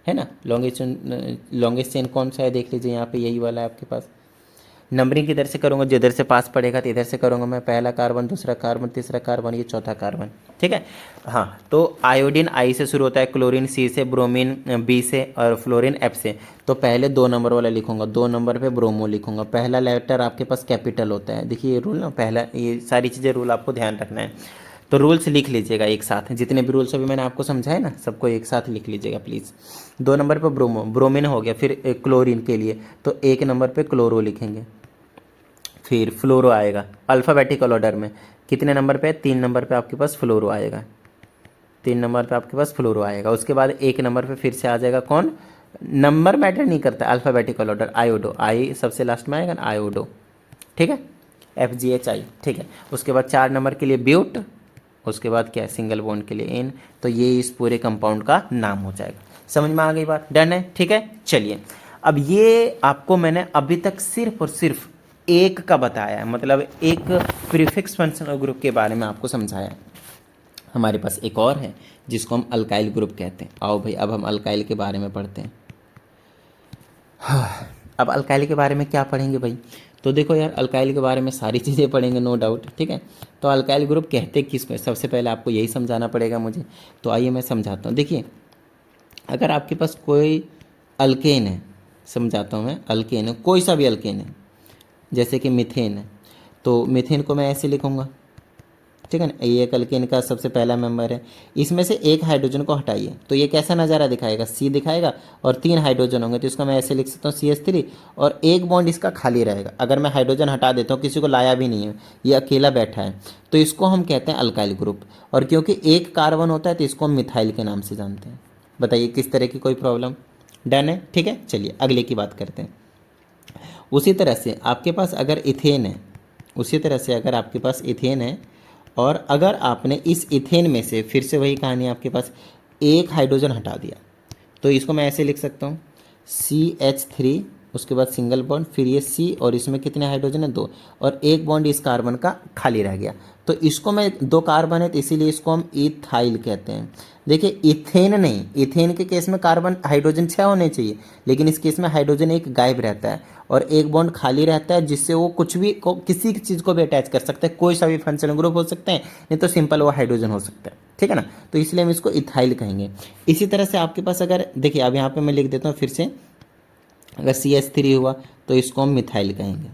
है ना। लॉन्गेस्ट चेन कौन सा है देख लीजिए, यहाँ पे यही वाला है आपके पास। नंबरिंग किधर से करूँगा? जिधर से पास पड़ेगा तो इधर से करूँगा मैं, पहला कार्बन, दूसरा कार्बन, तीसरा कार्बन, ये चौथा कार्बन, ठीक है। हाँ, तो आयोडीन आई से शुरू होता है, क्लोरीन सी से, ब्रोमीन बी से, और फ्लोरीन एफ से। तो पहले 2 नंबर वाला लिखूंगा, 2 नंबर पे ब्रोमो लिखूंगा। पहला लेटर आपके पास कैपिटल होता है, देखिए ये रूल ना, पहला, ये सारी चीज़ें रूल आपको ध्यान रखना है। तो रूल्स लिख लीजिएगा एक साथ, जितने भी रूल्स अभी मैंने आपको समझाए ना, सबको एक साथ लिख लीजिएगा प्लीज़। 2 नंबर पर ब्रोमीन हो गया, फिर क्लोरीन के लिए तो 1 नंबर पे क्लोरो लिखेंगे, फिर फ्लोरो आएगा अल्फ़ाबेटिकल ऑर्डर में। कितने नंबर पे? 3 नंबर पे आपके पास फ्लोरो आएगा, 3 नंबर पे आपके पास फ्लोरो आएगा। उसके बाद 1 नंबर पे फिर से आ जाएगा कौन? नंबर मैटर नहीं करता, अल्फ़ाबेटिकल ऑर्डर, आयोडो, आई सबसे लास्ट में आएगा ना, आयोडो, ठीक है, FGHI, ठीक है। उसके बाद 4 नंबर के लिए ब्यूट, उसके बाद क्या है? सिंगल बॉन्ड के लिए एन। तो ये इस पूरे कंपाउंड का नाम हो जाएगा। समझ में आ गई बात? डन है, ठीक है। चलिए, अब ये आपको मैंने अभी तक सिर्फ और सिर्फ एक का बताया है, मतलब एक प्रीफिक्स फंक्शनल ग्रुप के बारे में आपको समझाया है। हमारे पास एक और है जिसको हम अल्काइल ग्रुप कहते हैं। आओ भाई, अब हम अल्काइल के बारे में पढ़ते हैं। अब अल्काइल के बारे में क्या पढ़ेंगे भाई? तो देखो यार, अल्काइल के बारे में सारी चीज़ें पढ़ेंगे, नो डाउट, ठीक है। तो अल्काइल ग्रुप कहते किसको? सबसे पहले आपको यही समझाना पड़ेगा मुझे, तो आइए मैं समझाता हूँ। देखिए, अगर आपके पास कोई अल्केन है, समझाता हूँ मैं, अल्केन है, कोई सा भी अल्केन है, जैसे कि मीथेन है, तो मीथेन को मैं ऐसे लिखूँगा, ठीक है ना, ये एक अल्केन का सबसे पहला मेंबर है। इसमें से एक हाइड्रोजन को हटाइए तो ये कैसा नज़ारा दिखाएगा? C दिखाएगा, और 3 हाइड्रोजन होंगे, तो इसका मैं ऐसे लिख सकता हूँ CH3, और एक बॉन्ड इसका खाली रहेगा। अगर मैं हाइड्रोजन हटा देता हूँ, किसी को लाया भी नहीं है, ये अकेला बैठा है, तो इसको हम कहते हैं अल्काइल ग्रुप। और क्योंकि एक कार्बन होता है तो इसको हम मिथाइल के नाम से जानते हैं। बताइए किस तरह की कोई प्रॉब्लम? डन है, ठीक है। चलिए अगले की बात करते हैं। उसी तरह से आपके पास अगर इथेन है, उसी तरह से अगर आपके पास इथेन है, और अगर आपने इस इथेन में से, फिर से वही कहानी, आपके पास एक हाइड्रोजन हटा दिया, तो इसको मैं ऐसे लिख सकता हूँ CH3, उसके बाद सिंगल बॉन्ड, फिर ये C, और इसमें कितने हाइड्रोजन है? 2, और एक बॉन्ड इस कार्बन का खाली रह गया, तो इसको मैं, 2 कार्बन है तो इसीलिए इसको हम इथाइल कहते हैं। देखिए, इथेन नहीं, इथेन के केस में कार्बन हाइड्रोजन 6 होने चाहिए, लेकिन इस केस में हाइड्रोजन एक गायब रहता है और एक बॉन्ड खाली रहता है, जिससे वो कुछ भी किसी चीज़ को भी अटैच कर सकता है, कोई सा भी फंक्शनल ग्रुप हो सकते हैं, नहीं तो सिंपल वो हाइड्रोजन हो सकता है, ठीक है ना। तो इसलिए हम इसको इथाइल कहेंगे। इसी तरह से आपके पास अगर, देखिए अब यहाँ पे मैं लिख देता हूँ फिर से, अगर CH3 हुआ तो इसको हम मिथाइल कहेंगे,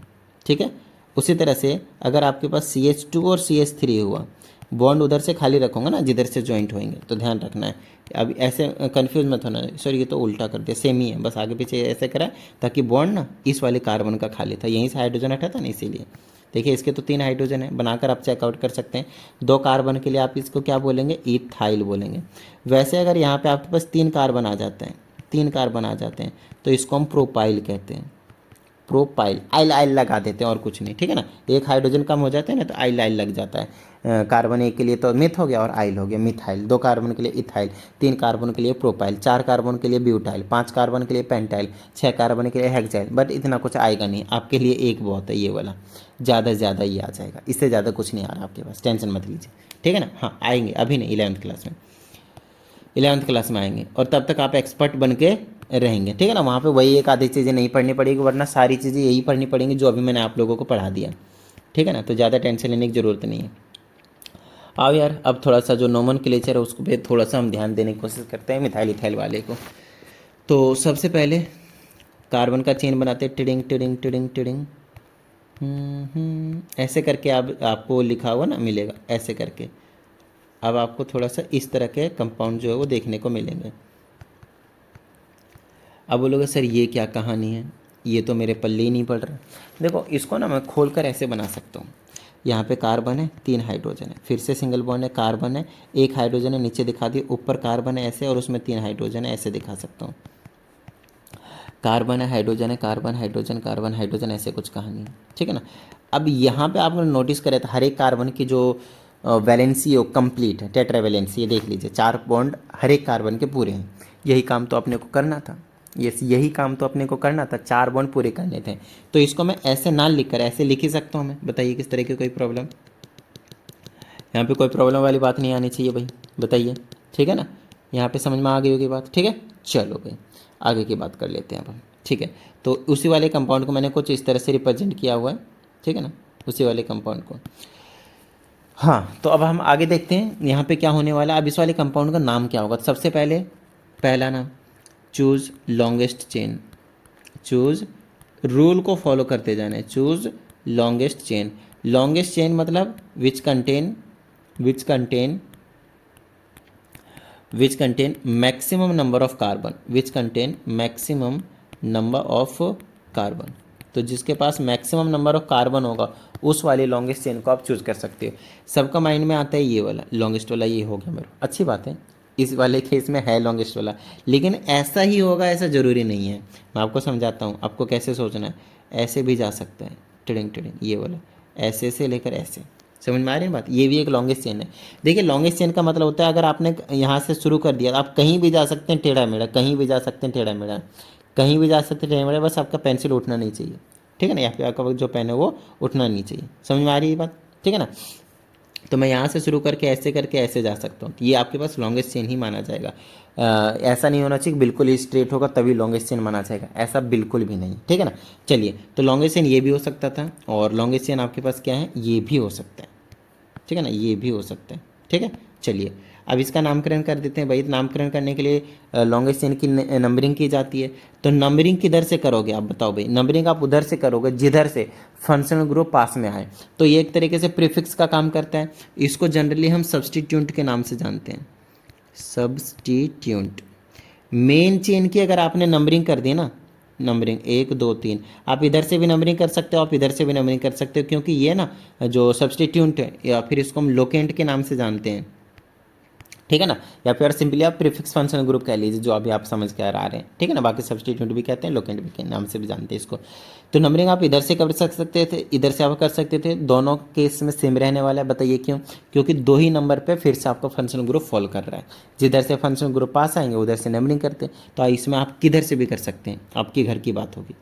ठीक है। उसी तरह से अगर आपके पास CH2 और CH3 हुआ बॉन्ड उधर से खाली रखूँगा ना जिधर से ज्वाइंट होंगे, तो ध्यान रखना है। अब ऐसे कन्फ्यूज मत होना, सर ये तो उल्टा कर दिया, सेम ही है, बस आगे पीछे ऐसे करा ताकि बॉन्ड ना इस वाले कार्बन का खाली था, यहीं से हाइड्रोजन हटा था ना, इसीलिए। देखिए इसके तो 3 हाइड्रोजन है, बनाकर आप चेकआउट कर सकते हैं। 2 कार्बन के लिए आप इसको क्या बोलेंगे, इथाइल बोलेंगे। वैसे अगर यहाँ पे आपके पास 3 कार्बन आ जाते हैं, 3 कार्बन आ जाते हैं, तो इसको हम प्रोपाइल कहते हैं। प्रोपाइल, आइल आइल लगा देते हैं और कुछ नहीं, ठीक है ना। एक हाइड्रोजन कम हो जाता है ना, तो आइल आइल लग जाता है। कार्बन एक के लिए तो मिथ हो गया और आइल हो गया, मिथाइल। 2 कार्बन के लिए इथाइल, 3 कार्बन के लिए प्रोपाइल, 4 कार्बन के लिए ब्यूटाइल, 5 कार्बन के लिए पेंटाइल, 6 कार्बन के लिए हेक्साइल। बट इतना कुछ आएगा नहीं आपके लिए, एक बहुत है ये वाला, ज़्यादा से ज़्यादा ये आ जाएगा, इससे ज़्यादा कुछ नहीं आ रहा आपके पास, टेंशन मत लीजिए, ठीक है ना। हाँ आएंगे, अभी नहीं, 11th क्लास में, 11th क्लास में आएंगे, और तब तक आप एक्सपर्ट बन के रहेंगे, ठीक है ना। वहाँ पे वही एक आधी चीज़ें नहीं पढ़नी पड़ेगी, वरना सारी चीज़ें यही पढ़नी पड़ेंगी जो अभी मैंने आप लोगों को पढ़ा दिया, ठीक है ना। तो ज़्यादा टेंशन लेने की ज़रूरत नहीं है। आओ यार, अब थोड़ा सा जो नोमेनक्लेचर है उसको पे थोड़ा सा हम ध्यान देने की कोशिश करते हैं, मिथाइल इथाइल वाले को। तो सबसे पहले कार्बन का चेन बनाते हैं, टिडिंग टिडिंग टिडिंग टिडिंग, ऐसे करके आपको लिखा हुआ ना मिलेगा, ऐसे करके। अब आपको थोड़ा सा इस तरह के कंपाउंड जो है वो देखने को मिलेंगे। अब बोलोगे सर ये क्या कहानी है, ये तो मेरे पल्ले ही नहीं पड़ रहा। देखो इसको ना मैं खोल कर ऐसे बना सकता हूँ। यहाँ पे कार्बन है, 3 हाइड्रोजन है, फिर से सिंगल बॉन्ड है, कार्बन है, 1 हाइड्रोजन है, नीचे दिखा दिए, ऊपर कार्बन है ऐसे, और उसमें 3 हाइड्रोजन है, ऐसे दिखा सकता हूँ। कार्बन है, हाइड्रोजन है, कार्बन हाइड्रोजन, कार्बन हाइड्रोजन, ऐसे कुछ कहानी है, ठीक है ना। अब यहाँ पे आपने नोटिस करे तो हर एक कार्बन की जो वैलेंसी हो कंप्लीट है, टेट्रा वैलेंसी, ये देख लीजिए, 4 बॉन्ड हर एक कार्बन के पूरे हैं। यही काम तो अपने को करना था, यही काम तो अपने को करना था, 4 बॉन्ड पूरे करने थे। तो इसको मैं ऐसे ना लिख कर ऐसे लिख ही सकता हूँ मैं, बताइए किस तरह की कोई प्रॉब्लम, यहाँ पे कोई प्रॉब्लम वाली बात नहीं आनी चाहिए भाई, बताइए, ठीक है ना। यहाँ पे समझ में आ गई होगी बात, ठीक है। चलो भाई आगे की बात कर लेते हैं अब हम, ठीक है। तो उसी वाले कंपाउंड को मैंने कुछ इस तरह से रिप्रेजेंट किया हुआ है, ठीक है ना, उसी वाले कंपाउंड को। हाँ तो अब हम आगे देखते हैं यहाँ पे क्या होने वाला है। अब इस वाले कंपाउंड का नाम क्या होगा। सबसे पहले पहला नाम, choose longest chain, choose, rule को फॉलो करते जाना है, choose longest chain. Longest chain मतलब which contain maximum number of carbon, which contain maximum number of carbon. तो जिसके पास मैक्सिमम नंबर ऑफ कार्बन होगा उस वाले लॉन्गेस्ट चेन को आप चूज़ कर सकते हो। सबका माइंड में आता है ये वाला लॉन्गेस्ट वाला, ये हो गया मेरा, अच्छी बात है, इस वाले केस में है लॉन्गेस्ट वाला, लेकिन ऐसा ही होगा ऐसा ज़रूरी नहीं है। मैं आपको समझाता हूँ आपको कैसे सोचना है। ऐसे भी जा सकता है, टिडिंग टिडिंग, ये वाला ऐसे से लेकर ऐसे, समझ में आ रही है बात। ये भी एक लॉन्गेस्ट चेन है। देखिए लॉन्गेस्ट चेन का मतलब होता है अगर आपने यहाँ से शुरू कर दिया, आप कहीं भी जा सकते हैं टेढ़ा मेढ़ा, कहीं भी जा सकते हैं टेढ़ा मेढ़ा, कहीं भी जा सकते हैं टेढ़ा मेढ़ा, बस आपका पेंसिल उठना नहीं चाहिए, ठीक है ना, या फिर आपका जो पेन है वो उठना नहीं चाहिए। समझ में आ रही है बात, ठीक है ना। तो मैं यहाँ से शुरू करके ऐसे जा सकता हूँ, तो ये आपके पास लॉन्गेस्ट चेन ही माना जाएगा। ऐसा नहीं होना चाहिए बिल्कुल ही स्ट्रेट होगा तभी लॉन्गेस्ट चेन माना जाएगा, ऐसा बिल्कुल भी नहीं, ठीक है ना। चलिए तो लॉन्गेस्ट चेन ये भी हो सकता था, और लॉन्गेस्ट चेन आपके पास क्या है, ये भी हो सकता है, ठीक है ना, ये भी हो सकता है, ठीक है। चलिए अब इसका नामकरण कर देते हैं भाई। नामकरण करने के लिए लॉन्गेस्ट चेन की नंबरिंग की जाती है। तो नंबरिंग किधर से करोगे आप बताओ भाई। नंबरिंग आप उधर से करोगे जिधर से फंक्शनल ग्रुप पास में आए। तो ये एक तरीके से प्रीफिक्स का काम करता है। इसको जनरली हम सब्स्टिट्यूट के नाम से जानते हैं, सब्स्टिट्यूट। मेन चेन की अगर आपने नंबरिंग कर दी ना, नंबरिंग 1 2 3, आप इधर से भी नंबरिंग कर सकते हो, आप इधर से भी नंबरिंग कर सकते हो, क्योंकि ये ना जो सब्स्टिट्यूट है या फिर इसको हम लोकेंट के नाम से जानते हैं, ठीक है ना, या फिर सिंपली आप प्रीफिक्स फंक्शनल ग्रुप कह लीजिए, जो अभी आप समझ के आ रहे हैं, ठीक है ना। बाकी सब्स्टिट्यूट भी कहते हैं, लोकेंट भी के नाम से भी जानते हैं इसको। तो नंबरिंग आप इधर से कर सकते थे, इधर से आप कर सकते थे, दोनों केस में सेम रहने वाला है। बताइए क्यों, क्योंकि 2 ही नंबर पे फिर से आपका फंक्शनल ग्रुप फॉलो कर रहा है। जिधर से फंक्शनल ग्रुप पास आएंगे उधर से नंबरिंग करते हैं। तो इसमें आप किधर से भी कर सकते हैं, आपके घर की बात होगी।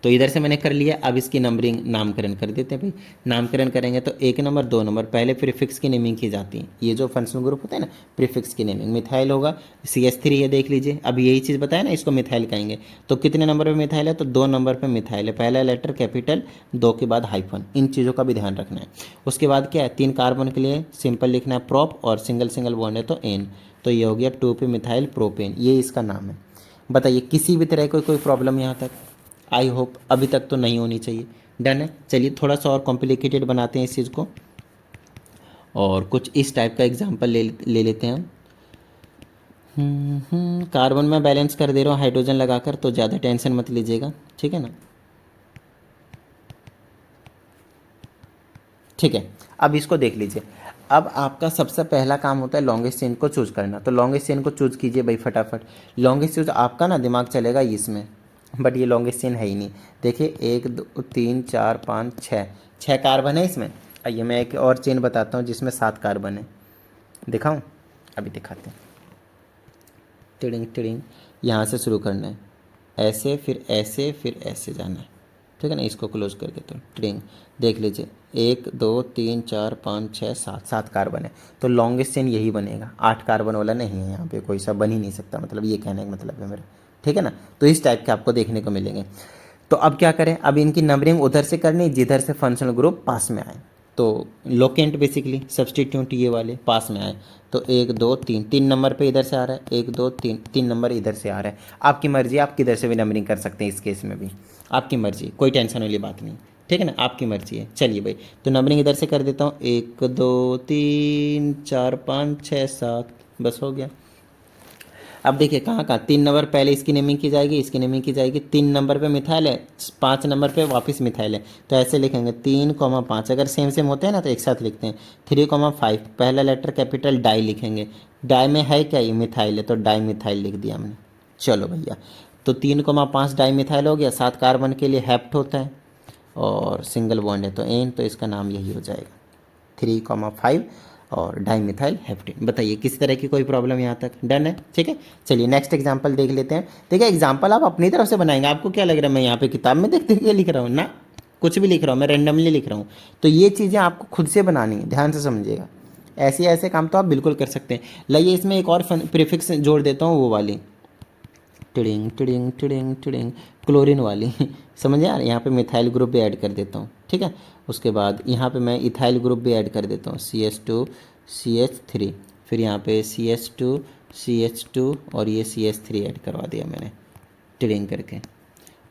तो इधर से मैंने कर लिया, अब इसकी नंबरिंग नामकरण कर देते हैं भाई। नामकरण करेंगे तो 1 नंबर 2 नंबर पहले प्रीफिक्स की नेमिंग की जाती है। ये जो फंक्शनल ग्रुप होता है ना, प्रीफिक्स की नेमिंग। मिथाइल होगा CH3 है, देख लीजिए, अब यही चीज़ बताया ना, इसको मिथाइल कहेंगे। तो कितने नंबर पे मिथाइल है, तो 2 नंबर पे मिथाइल है। पहला लेटर कैपिटल, 2 के बाद हाइफन, इन चीज़ों का भी ध्यान रखना है। उसके बाद क्या है, 3 कार्बन के लिए सिंपल लिखना है प्रोप, और सिंगल सिंगल बॉन्ड है तो एन। तो ये हो गया 2 पे मिथाइल प्रोपेन, ये इसका नाम है। बताइए किसी भी तरह की कोई प्रॉब्लम यहाँ तक, आई होप अभी तक तो नहीं होनी चाहिए। डन है। चलिए थोड़ा सा और कॉम्प्लिकेटेड बनाते हैं इस चीज़ को, और कुछ इस टाइप का एग्जाम्पल ले लेते हैं हम। कार्बन में बैलेंस कर दे रहा हूँ हाइड्रोजन लगाकर, तो ज़्यादा टेंशन मत लीजिएगा, ठीक है ना। ठीक है, अब इसको देख लीजिए। अब आपका सबसे पहला काम होता है लॉन्गेस्ट चेन को चूज करना, तो लॉन्गेस्ट चेन को चूज कीजिए भाई फटाफट। लॉन्गेस्ट चूज आपका ना दिमाग चलेगा इसमें, बट ये लॉन्गेस्ट चेन है ही नहीं। देखिए 1 2 3 4 5 6, 6 कार्बन है इसमें। आइए मैं एक और चेन बताता हूँ जिसमें 7 कार्बन है, दिखाऊँ? अभी दिखाते हैं। टिड़िंग टिड़िंग, यहाँ से शुरू करना है, ऐसे फिर ऐसे फिर ऐसे जाना है, ठीक है ना। इसको क्लोज कर देता हूँ। टिड़िंग, देख लीजिए 1 2 3 4 5 6 7, 7 कार्बन है, तो लॉन्गेस्ट चेन यही बनेगा। 8 कार्बन वाला नहीं है, यहाँ पे कोई सा बन ही नहीं सकता, मतलब ये कहने का मतलब है मेरा, ठीक है ना। तो इस टाइप के आपको देखने को मिलेंगे। तो अब क्या करें, अब इनकी नंबरिंग उधर से करनी जिधर से फंक्शनल ग्रुप पास में आए। तो लोकेंट बेसिकली सब्सटीट्यूट ये वाले पास में आए, तो 1 2 3, 3 नंबर पे इधर से आ रहा है, 1 2 3, 3 नंबर इधर से आ रहा है। आपकी मर्जी, आप किधर से भी नंबरिंग कर सकते हैं, इस केस में भी आपकी मर्जी, कोई टेंशन वाली बात नहीं, ठीक है ना, आपकी मर्जी है। चलिए भाई, तो नंबरिंग इधर से कर देता हूँ, 1 2 3 4 5 6 7, बस हो गया। अब देखिए कहाँ कहाँ 3 नंबर पहले इसकी नेमिंग की जाएगी, इसकी नेमिंग की जाएगी। 3 नंबर पे मिथाइल है, 5 नंबर पे वापस मिथाइल है, तो ऐसे लिखेंगे 3,5। अगर सेम सेम होते हैं ना तो एक साथ लिखते हैं। 3,5, पहला लेटर कैपिटल डाई लिखेंगे। डाई में है क्या, ये मिथाइल है, तो डाई मिथाइल लिख दिया हमने। चलो भैया, तो 3,5 डाई मिथाइल हो गया। 7 कार्बन के लिए हेप्ट होता है और सिंगल बॉन्ड है तो एन, तो इसका नाम यही हो जाएगा 3,5 और डाइमिथाइल हेप्टेन। बताइए किसी तरह की कोई प्रॉब्लम यहाँ तक? डन है, ठीक है। चलिए नेक्स्ट एग्जांपल देख लेते हैं। देखिए एग्जांपल आप अपनी तरफ से बनाएंगे, आपको क्या लग रहा है मैं यहाँ पे किताब में देख देख के लिख रहा हूँ ना, कुछ भी लिख रहा हूँ मैं, रेंडमली लिख रहा हूँ। तो ये चीज़ें आपको खुद से बनानी है, ध्यान से समझिएगा। ऐसे ऐसे काम तो आप बिल्कुल कर सकते हैं। लाइए इसमें एक और प्रीफिक्स जोड़ देता हूँ, वो वाली टिड़िंग टिड़िंग टिड़िंग टिड़िंग, क्लोरीन वाली समझ यार। यहाँ पे मिथाइल ग्रुप भी ऐड कर देता हूँ, ठीक है। उसके बाद यहाँ पे मैं इथाइल ग्रुप भी ऐड कर देता हूँ, CH2 CH3, फिर यहाँ पे CH2 CH2 और ये CH3 ऐड करवा दिया मैंने टिड़िंग करके।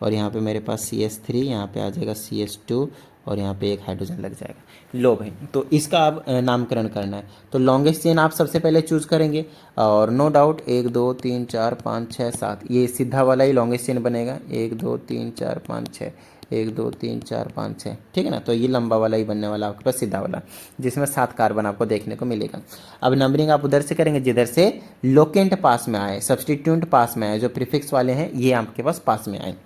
और यहाँ पे मेरे पास CH3, यहाँ पे आ जाएगा CH2 और यहाँ पे एक हाइड्रोजन लग जाएगा। लो भाई, तो इसका अब नामकरण करना है। तो लॉन्गेस्ट चेन आप सबसे पहले चूज करेंगे और नो डाउट 1 2 3 4 5 6 7, ये सीधा वाला ही लॉन्गेस्ट चेन बनेगा। 1 2 3 4 5 6, 1 2 3 4 5 6, ठीक है ना। तो ये लंबा वाला ही बनने वाला आपके पास, सीधा वाला, जिसमें 7 कार्बन आपको देखने को मिलेगा। अब नंबरिंग आप उधर से करेंगे जिधर से लोकेंट पास में आए, सब्सटीट्यूट पास में आए, जो प्रीफिक्स वाले हैं ये आपके पास में आए।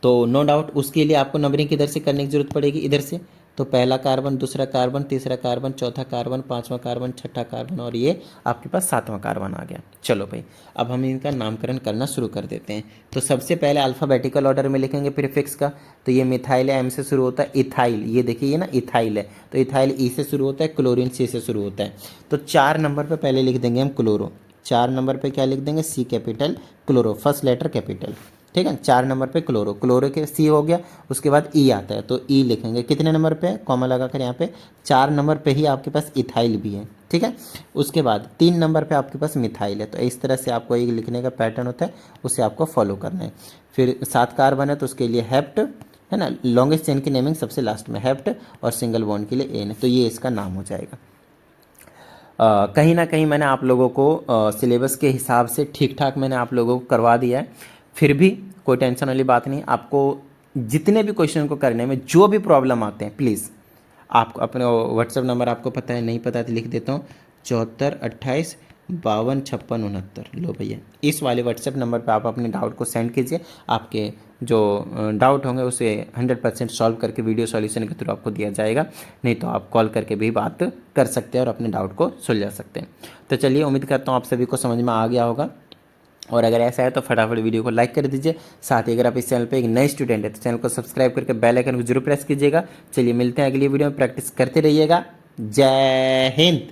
तो नो डाउट उसके लिए आपको नंबरिंग किधर से करने की जरूरत पड़ेगी, इधर से। तो पहला कार्बन, दूसरा कार्बन, तीसरा कार्बन, चौथा कार्बन, पांचवा कार्बन, छठा कार्बन और ये आपके पास 7वां कार्बन आ गया। चलो भाई, अब हम इनका नामकरण करना शुरू कर देते हैं। तो सबसे पहले अल्फ़ाबेटिकल ऑर्डर में लिखेंगे प्रीफिक्स का। तो ये मिथाइल है, M से शुरू होता है। इथाइल, ये देखिए ये ना इथाइल है, तो इथाइल E से शुरू होता है। क्लोरीन C से शुरू होता है। तो 4 नंबर पर पहले लिख देंगे हम क्लोरो। 4 नंबर पर क्या लिख देंगे, C capital, chloro, first letter capital, ठीक है। 4 नंबर पे क्लोरो, क्लोरो के C हो गया। उसके बाद E आता है, तो E लिखेंगे। कितने नंबर पे, कॉमा लगाकर यहाँ पे 4 नंबर पे ही आपके पास इथाइल भी है, ठीक है। उसके बाद 3 नंबर पे आपके पास मिथाइल है। तो इस तरह से आपको एक लिखने का पैटर्न होता है, उसे आपको फॉलो करना है। फिर 7 कार्बन है तो उसके लिए हेप्ट है ना, लॉन्गेस्ट चेन की नेमिंग सबसे लास्ट में हेप्ट, और सिंगल बॉन्ड के लिए एन, तो ये इसका नाम हो जाएगा। कहीं ना कहीं मैंने आप लोगों को सिलेबस के हिसाब से ठीक ठाक मैंने आप लोगों को करवा दिया है। फिर भी कोई टेंशन वाली बात नहीं। आपको जितने भी क्वेश्चन को करने में जो भी प्रॉब्लम आते हैं, प्लीज़ आपको अपने व्हाट्सएप नंबर आपको पता है, नहीं पता तो लिख देता हूँ, 74 28 52 56 69। लो भैया, इस वाले व्हाट्सएप नंबर पे आप अपने डाउट को सेंड कीजिए। आपके जो डाउट होंगे उसे 100% सॉल्व करके वीडियो सॉल्यूशन के थ्रू आपको दिया जाएगा। नहीं तो आप कॉल करके भी बात कर सकते हैं और अपने डाउट को सुलझा सकते हैं। तो चलिए, उम्मीद करता हूँ आप सभी को समझ में आ गया होगा। और अगर ऐसा है तो फटाफट वीडियो को लाइक कर दीजिए। साथ ही अगर आप इस चैनल पे एक नए स्टूडेंट है तो चैनल को सब्सक्राइब करके बेल आइकन को जरूर प्रेस कीजिएगा। चलिए मिलते हैं अगली वीडियो में, प्रैक्टिस करते रहिएगा। जय हिंद।